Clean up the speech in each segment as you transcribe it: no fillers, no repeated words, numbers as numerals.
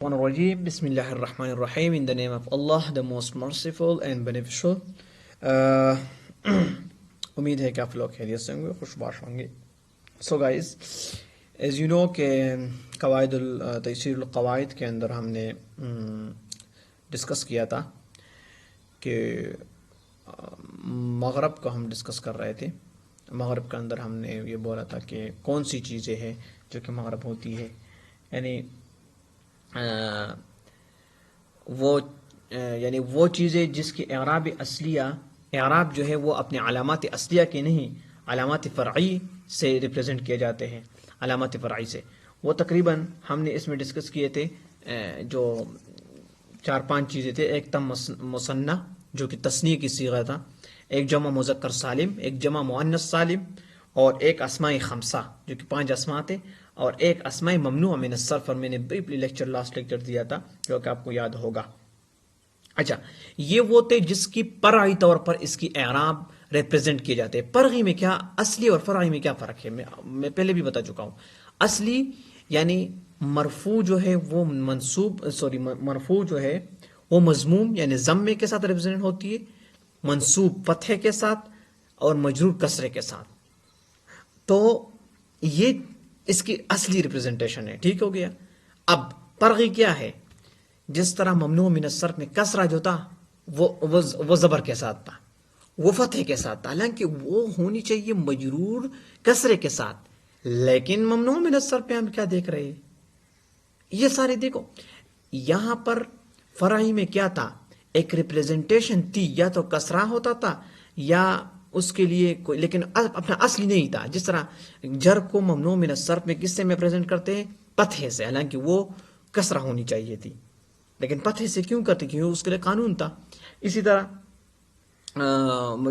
Rajim. Bismillah ar-Rahman ar-Rahim. In the name of Allah, the most merciful and beneficial. Uh, امید ہے کہ آپ لوگ خیریت سے ہوں گے, خوشباش ہوں گے. So guys, as you know کہ قواعد تیسیر القواعد کے اندر ہم نے ڈسکس کیا تھا کہ مغرب کو ہم ڈسکس کر رہے تھے. مغرب کے اندر ہم نے یہ بولا تھا کہ کون سی چیزیں ہیں جو کہ مغرب ہوتی ہے, یعنی وہ چیزیں جس کی اعراب اصلیہ, اعراب جو ہے وہ اپنے علامات اصلیہ کے نہیں, علامات فرعی سے ریپریزنٹ کیے جاتے ہیں. علامات فرعی سے وہ تقریباً ہم نے اس میں ڈسکس کیے تھے جو 4-5 چیزیں تھے. ایک تھا مثنیٰ جو کہ تثنیہ کی صیغہ تھا, ایک جمع مذکر سالم, ایک جمع مؤنث سالم, اور ایک اسماء خمسہ جو کہ 5 اسماء تھے, اور ایک اسماء ممنوع من الصرف. اور میں نے بریفلی لاسٹ لیکچر دیا تھا جو کہ آپ کو یاد ہوگا. اچھا, یہ وہ تھے جس کی فرعی طور پر اس کی اعراب ریپریزنٹ کیے جاتے ہیں. فرعی میں کیا, اصلی اور فرعی میں کیا فرق ہے, میں پہلے بھی بتا چکا ہوں. اصلی یعنی مرفوع جو ہے وہ مرفوع جو ہے وہ مضموم یعنی ضمے کے ساتھ ریپریزنٹ ہوتی ہے, منصوب فتحے کے ساتھ, اور مجرور کسرے کے ساتھ. تو یہ اس کی اصلی ریپریزنٹیشن ہے. ٹھیک ہو گیا. اب فرعی کیا ہے, جس طرح ممنوع من الصرف میں کسرہ جو تھا وہ زبر کے ساتھ تھا, وہ فتح کے ساتھ تھا, حالانکہ وہ ہونی چاہیے مجرور کسرے کے ساتھ. لیکن ممنوع من الصرف پہ ہم کیا دیکھ رہے ہیں, یہ سارے دیکھو یہاں پر فرعی میں کیا تھا, ایک ریپریزنٹیشن تھی, یا تو کسرہ ہوتا تھا یا اس کے لیے کوئی, لیکن اپنا اصلی نہیں تھا. جس طرح جر کو ممنوع من الصرف میں کس سے میں پریزنٹ کرتے ہیں, فتحے سے, حالانکہ وہ کسرہ ہونی چاہیے تھی, لیکن فتحے سے کیوں کرتے, کیونکہ اس کے لیے قانون تھا. اسی طرح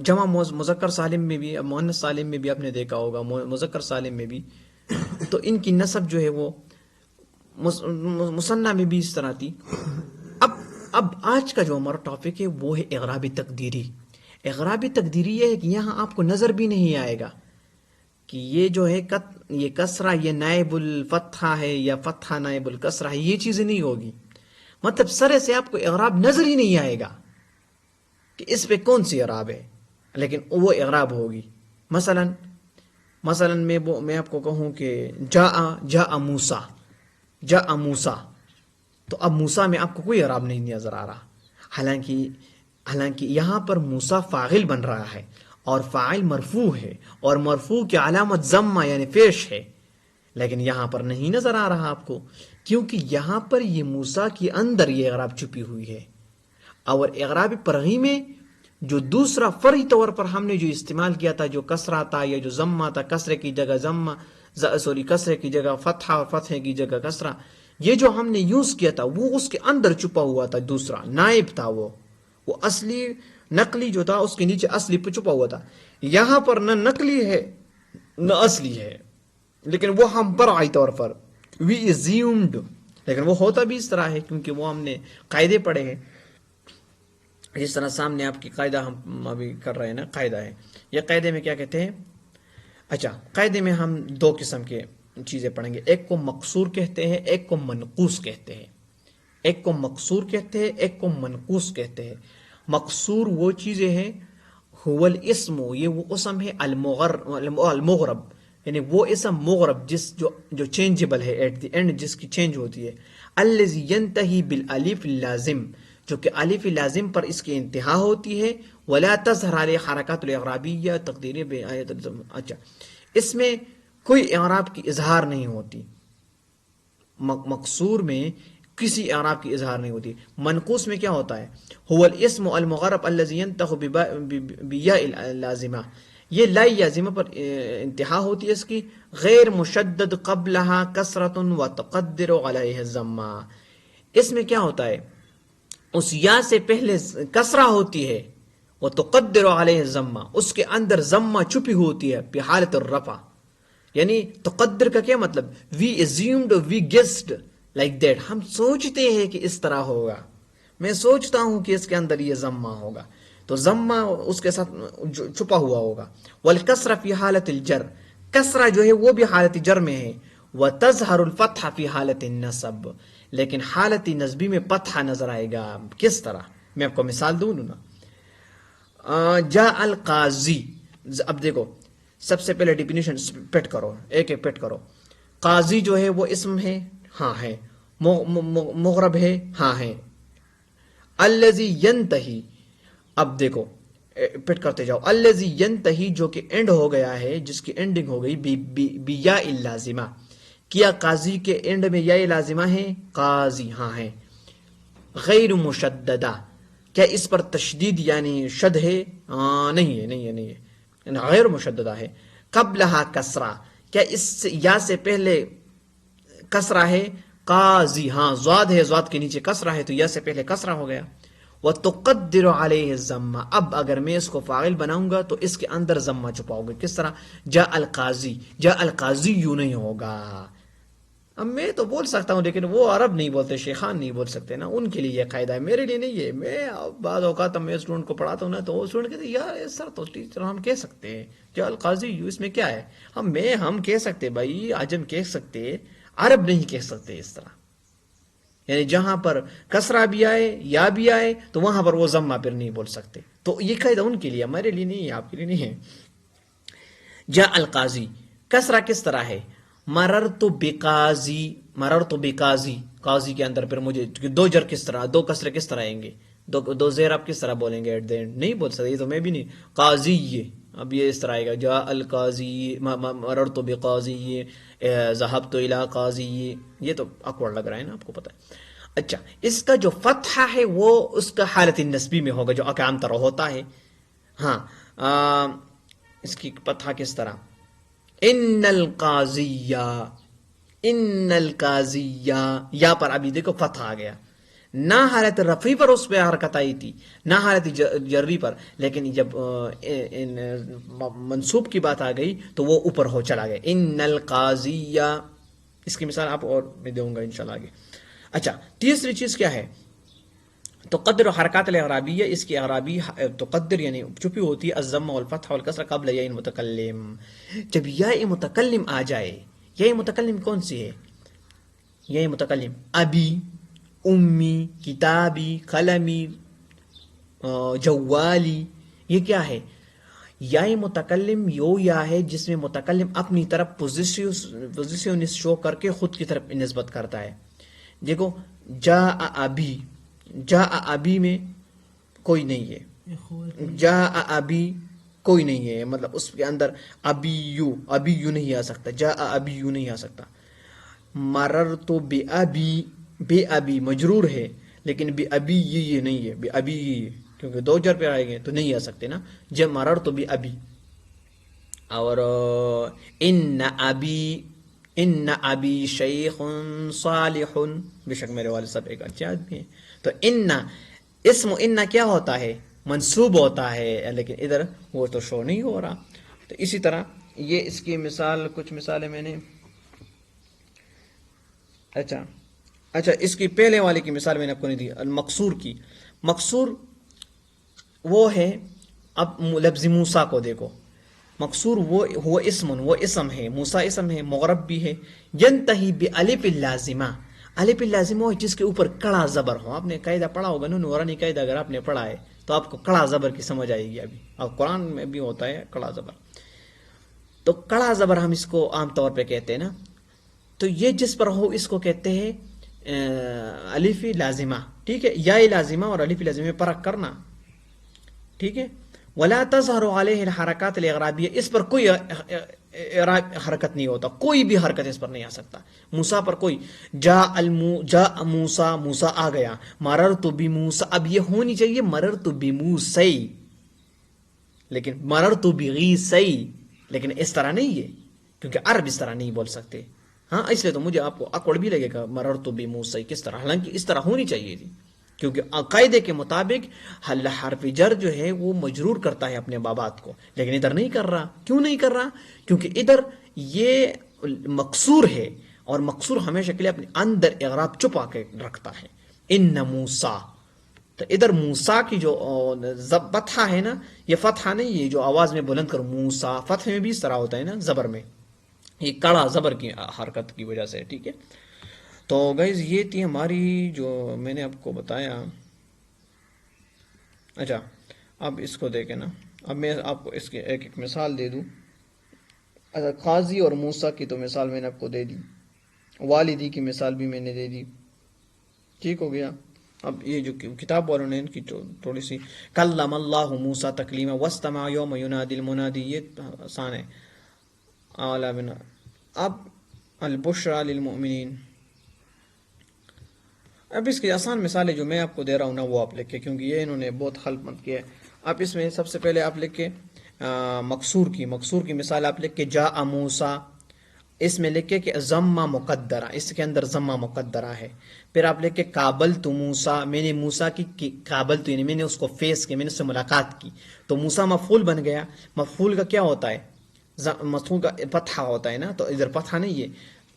جمع مذکر سالم میں بھی, مؤنث سالم میں بھی آپ نے دیکھا ہوگا, مذکر سالم میں بھی, تو ان کی نسب جو ہے وہ مثنیٰ میں بھی اس طرح تھی. اب آج کا جو ہمارا ٹاپک ہے وہ ہے اعراب تقدیری. اعراب تقدیری یہ ہے کہ یہاں آپ کو نظر بھی نہیں آئے گا کہ یہ جو ہے یہ کسرہ یہ نائب الفتحہ ہے یا فتحہ نائب الکسرہ ہے, یہ چیزیں نہیں ہوگی. مطلب سرے سے آپ کو اعراب نظر ہی نہیں آئے گا کہ اس پہ کون سی اعراب ہے, لیکن وہ اعراب ہوگی. مثلا میں آپ کو کہوں کہ جاء موسیٰ, تو اب موسیٰ میں آپ کو کوئی اعراب نہیں نظر آ رہا, حالانکہ یہاں پر موسیٰ فاعل بن رہا ہے, اور فاعل مرفوع ہے, اور مرفوع کی علامت ضمہ یعنی پیش ہے, لیکن یہاں پر نہیں نظر آ رہا آپ کو, کیونکہ یہاں پر یہ موسیٰ کے اندر یہ اعراب چھپی ہوئی ہے. اور اعراب فرعی میں جو دوسرا فرعی طور پر ہم نے جو استعمال کیا تھا, جو کسرہ تھا یا جو ضمہ تھا, کسرے کی جگہ کسرے کی جگہ فتحہ اور فتحے کی جگہ کسرہ, یہ جو ہم نے یوز کیا تھا وہ اس کے اندر چھپا ہوا تھا, دوسرا نائب تھا, وہ اصلی نقلی جو تھا اس کے نیچے اصلی پہ چھپا ہوا تھا. یہاں پر نہ نقلی ہے نہ اصلی ہے, لیکن وہ ہم فرعی طور پر we assumed, لیکن وہ ہوتا بھی اس طرح ہے کیونکہ وہ ہم نے قاعدے پڑھے ہیں. جس طرح سامنے آپ کی قاعدہ ہم ابھی کر رہے ہیں نا, قاعدہ ہے یہ. قاعدے میں کیا کہتے ہیں, اچھا قاعدے میں ہم 2 قسم کے چیزیں پڑھیں گے, ایک کو مقصور کہتے ہیں, ایک کو منقوص کہتے ہیں. ایک کو مقصور کہتے ہیں, ایک کو منقوص کہتے ہیں. مقصور وہ چیزیں ہیں, هو الاسم, یہ وہ اسم ہے, المغرب یعنی وہ اسم مغرب جو چینجبل ہے ایٹ دی اینڈ, جس کی چینج ہوتی ہے. الذی ینتہی بالالف اللازم, جو کہ الف لازم پر اس کی انتہا ہوتی ہے. ولا تظہر علیہ حرکات الاعرابیہ تقدیر بآیت. اچھا, اس میں کوئی اعراب کی اظہار نہیں ہوتی. مقصور میں کسی اعراب کی اظہار نہیں ہوتی. منقوص میں کیا ہوتا ہے, هو الاسم المغرب الذي ينتهي بیا اللازمہ, یہ لا لازمہ پر انتہا ہوتی ہے اس کی, غیر مشدد قبلها کسرۃ وتقدر علیہ الضمہ. اس میں کیا ہوتا ہے, اس یا سے پہلے کسرہ ہوتی ہے, وتقدر علیہ الضمہ, اس کے اندر ضمہ چھپی ہوتی ہے فی حالت الرفع. یعنی تقدر کا کیا مطلب, we assumed, we guessed like that, ہم سوچتے ہیں کہ اس طرح ہوگا, میں سوچتا ہوں کہ اس کے اندر یہ ضمہ ہوگا, تو ضمہ اس کے ساتھ چھپا ہوا ہوگا. والکسرہ فی حالت الجر, کسرہ جو ہے وہ بھی حالت جر میں ہے. وتظہر الفتحہ فی حالت النصب, لیکن حالت نصبی میں فتحہ نظر آئے گا. کس طرح؟ میں آپ کو مثال دوں نا. جاء القاضی، اب دیکھو سب سے پہلے ڈیفینیشن پٹ کرو، ایک ایک پٹ کرو. قاضی جو ہے وہ اسم ہے، ہاں ہے. مغرب ہے، ہاں ہے. الذی ینتہی، اب دیکھو پٹ کرتے جاؤ. الذی ینتہی جو کہ اینڈ ہو گیا ہے، جس کی اینڈنگ ہو گئی بیا اللازمہ. کیا قاضی کے اینڈ میں یا لازمہ ہے؟ قاضی ہاں ہے. غیر مشددہ، کیا اس پر تشدید یعنی شد ہے؟ نہیں ہے، نہیں ہے، نہیں ہے، غیر مشددہ ہے. قبلہا کسرہ، کیا اس یا سے پہلے کسرہ ہے؟ قاضی ہاں، زاد ہے، زاد کے نیچے کسرہ ہے، تو یا سے پہلے کسرہ ہو گیا. وَتُقَدِّرُ عَلَيْهِ الضَّمَّ، اب اگر میں اس کو فاعل بناؤں گا تو اس کے اندر ضمہ چھپاؤ گے. کس طرح؟ جاء القاضی، جاء القاضی یوں نہیں ہوگا. اب میں تو بول سکتا ہوں لیکن وہ عرب نہیں بولتے، شیخان نہیں بول سکتے نا، ان کے لیے یہ قاعدہ ہے، میرے لیے نہیں ہے. میں بعض اوقات میں اسٹوڈنٹ کو پڑھاتا ہوں نا، تو وہ اسٹوڈنٹ کہتے ہیں یار سر تو ٹیچر ہم کہہ سکتے ہیں جاء القاضی یوں، اس میں کیا ہے؟ ہم کہہ سکتے بھائی، عجم کہہ سکتے، عرب نہیں کہہ سکتے اس طرح. یعنی جہاں پر کسرہ بھی آئے یا بھی آئے تو وہاں پر وہ ضمہ پھر نہیں بول سکتے. تو یہ قاعدہ ان کے لیے، ہمارے لیے نہیں ہے، آپ کے لیے نہیں ہے. جاء القاضی، کسرہ کس طرح ہے؟ مررت بقاضی، مررت بقاضی، قاضی کے اندر پھر مجھے دو جر کس طرح، دو کسرے کس طرح آئیں گے، دو زیر آپ کس طرح بولیں گے ایٹ دی اینڈ؟ نہیں بول سکتے، یہ تو میں بھی نہیں. قاضی، اب یہ اس طرح آئے گا جاء القاضی، مررت بقاضی، ذهبت الى قاضی. یہ تو اکوڑ لگ رہا ہے نا، آپ کو پتہ ہے. اچھا، اس کا جو فتحہ ہے وہ اس کا حالت نسبی میں ہوگا، جو عام طرح ہوتا ہے. ہاں، اس کی فتحہ کس طرح؟ ان القاضیہ، ان القاضیہ، یا پر ابھی دیکھو فتح آ گیا. نہ حالت رفعی پر اس پہ حرکت آئی تھی، نہ حالت جری پر، لیکن جب منصوب کی بات آ گئی تو وہ اوپر ہو چلا گیا. ان القاضیہ، اس کی مثال آپ اور میں دوں گا انشاءاللہ آگے. اچھا، تیسری چیز کیا ہے؟ تقدر حرکات الاعرابیہ، اس کی اعرابی تقدر یعنی چھپی ہوتی ہے الضمہ والفتح والکسرہ قبل یا متکلم. جب یا متکلم آ جائے، یا متکلم کون سی ہے؟ یا متکلم ابی، امی، کتابی، قلمی، جوالی، یہ کیا ہے؟ یا متکلم یو یا ہے جس میں متکلم اپنی طرف پوزیشن شو کر کے خود کی طرف نسبت کرتا ہے. دیکھو جاء ابی، جاء ابی میں کوئی نہیں ہے، جاء ابی کوئی نہیں ہے، مطلب اس کے اندر ابی یو نہیں آ سکتا، جاء ابی یو نہیں آ سکتا. مررت بی ابی، بے ابی مجرور ہے لیکن بے ابی یہ نہیں ہے، بے ابی یہ، کیونکہ دو جر پہ آئے گئے تو نہیں آ سکتے نا. جب مررت بی ابی، اور ان ابی، ان ابی شیخ صالح، بے شک میرے والد صاحب ایک اچھے آدمی ہیں. تو ان، اسم ان کیا ہوتا ہے؟ منصوب ہوتا ہے، لیکن ادھر وہ تو شو نہیں ہو رہا. تو اسی طرح یہ اس کی مثال، کچھ مثالیں میں نے، اچھا اس کی پہلے والی کی مثال میں نے آپ کو نہیں دی، المقصور کی. مقصور وہ ہے، اب لفظ موسیٰ کو دیکھو، مقصور وہ اسم ہے، موسیٰ اسم ہے، مغرب بھی ہے. ینتہی بالف اللازمہ، الف اللازمہ ہو جس کے اوپر کڑا زبر ہو. آپ نے قاعدہ پڑھا ہوگا نا، نورانی قاعدہ اگر آپ نے پڑھا ہے تو آپ کو کڑا زبر کی سمجھ آئے گی. ابھی اب قرآن میں بھی ہوتا ہے کڑا زبر. تو کڑا زبر ہم اس کو عام طور پہ کہتے ہیں نا، تو یہ جس پر ہو اس کو کہتے ہیں الف لازمہ. ٹھیک ہے، یا لازمہ اور الف لازمہ میں فرق کرنا. ٹھیک ہے. ولا تظہر علیہ الحرکات الاعرابیہ، اس پر کوئی حرکت نہیں ہوتا، کوئی بھی حرکت اس پر نہیں آ سکتا. موسیٰ پر کوئی، جاء موسیٰ، موسیٰ آ گیا. مررت بموسیٰ، اب یہ ہونی چاہیے مررت بموسی، لیکن مررت بغیسی، لیکن اس طرح نہیں ہے کیونکہ عرب اس طرح نہیں بول سکتے. ہاں، اس لیے تو مجھے آپ کو اکوڑ بھی لگے گا مررت بموسی کس طرح، حالانکہ اس طرح ہونی چاہیے تھی، کیونکہ قاعدے کے مطابق حرف جر جو ہے وہ مجرور کرتا ہے اپنے بابات کو، لیکن ادھر نہیں کر رہا. کیوں نہیں کر رہا؟ کیونکہ ادھر یہ مقصور ہے، اور مقصور ہمیشہ کے لیے اپنے اندر اعراب چھپا کے رکھتا ہے. ان موسیٰ، تو ادھر موسیٰ کی جو فتحہ ہے نا، یہ فتحہ نہیں ہے جو آواز میں بلند کر موسیٰ، فتح میں بھی اس طرح ہوتا ہے نا زبر میں، یہ کڑا زبر کی حرکت کی وجہ سے. ٹھیک ہے. تو گائز یہ تھی ہماری جو میں نے آپ کو بتایا. اچھا اب اس کو دیکھیں نا, اب میں آپ کو اس کی ایک ایک مثال دے دوں. اچھا قاضی اور موسیٰ کی تو مثال میں نے آپ کو دے دی, والدی کی مثال بھی میں نے دے دی, ٹھیک ہو گیا. اب یہ جو کتاب والوں نے ان کی تھوڑی سی, کلم اللہ موسیٰ تکلیما واستمع یوم ینادی المنادی, یہ آسان ہے. اعلیٰ بنا. اب البشرى للمؤمنین, اب اس کی آسان مثالیں جو میں آپ کو دے رہا ہوں نا وہ آپ لکھیں, کیونکہ یہ انہوں نے بہت خلط مت کیا ہے. اب اس میں سب سے پہلے آپ لکھیں مقصور کی مثال آپ لکھ کے جاء موسیٰ, اس میں لکھے کہ ضمہ مقدرہ, اس کے اندر ضمہ مقدرہ ہے. پھر آپ لکھے قابلت موسیٰ, میں نے موسیٰ کی قابلت یعنی میں نے اس کو فیس کیا, میں نے اس سے ملاقات کی, تو موسیٰ مفعول بن گیا. مفعول کا کیا ہوتا ہے, مفعول کا فتحہ ہوتا ہے نا, تو ادھر فتحہ نہیں ہے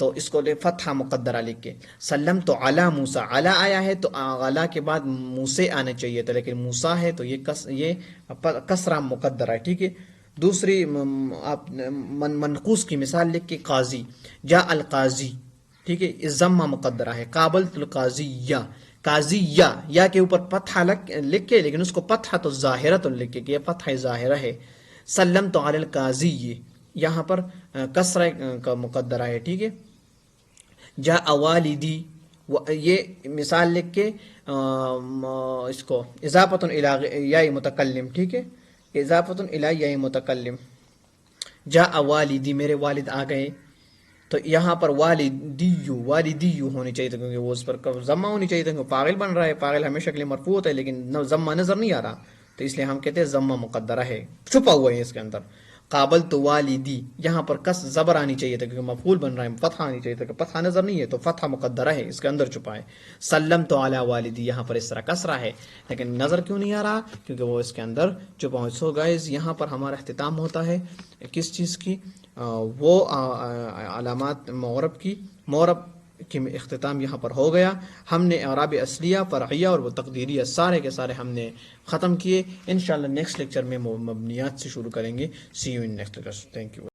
تو اس کو فتحہ مقدرہ لکھ کے. سلم تو علی موسیٰ, علی آیا ہے تو علی کے بعد موسیٰ آنا چاہیے تھا, لیکن موسیٰ ہے تو یہ کسرہ مقدرہ ہے, ٹھیک ہے. دوسری آپ منقوص کی مثال لکھ کے قاضی, جاء القاضی, ٹھیک ہے, ضمہ مقدرہ ہے. قابلت القاضی یا کے اوپر فتحہ لکھ کے, لیکن اس کو فتحہ تو ظاہرہ تو لکھ کے کہ یہ فتحہ ظاہرہ ہے. سلم تو علی القاضی, یہاں پر کسرہ کا مقدرہ ہے, ٹھیک ہے. جاء والدی, یہ مثال لکھ کے اس کو اضافۃ الی یا متکلم, ٹھیک ہے, اضافۃ الی یا متکلم. جاء والدی, میرے والد آ گئے, تو یہاں پر والدی ہونی چاہیے تھا, کیونکہ وہ اس پر ضمہ ہونی چاہیے تھا, کیونکہ فاعل بن رہا ہے, فاعل ہمیشہ کے لیے مرفوع ہوتا ہے, لیکن ضمہ نظر نہیں آ رہا, تو اس لیے ہم کہتے ہیں ضمہ مقدرہ ہے, چھپا ہوا ہے اس کے اندر. قابلت والدی, یہاں پر کس زبر آنی چاہیے تھا کیونکہ مفعول بن رہا ہے, فتحہ آنی چاہیے تھا کہ فتحہ نظر نہیں ہے, تو فتحہ مقدرہ ہے, اس کے اندر چھپا ہے. سلم تو علی والدی, یہاں پر اس طرح کسرہ ہے, لیکن نظر کیوں نہیں آ رہا, کیونکہ وہ اس کے اندر چھپا ہے. سو گائز یہاں پر ہمارا اختتام ہوتا ہے کس چیز کی, وہ علامات معرب کی اختتام یہاں پر ہو گیا. ہم نے اعراب اصلیہ, فرعیہ اور وہ تقدیریہ سارے کے سارے ہم نے ختم کیے. انشاءاللہ نیکسٹ لیکچر میں مبنیات سے شروع کریں گے. See you in next lecture. Thank you.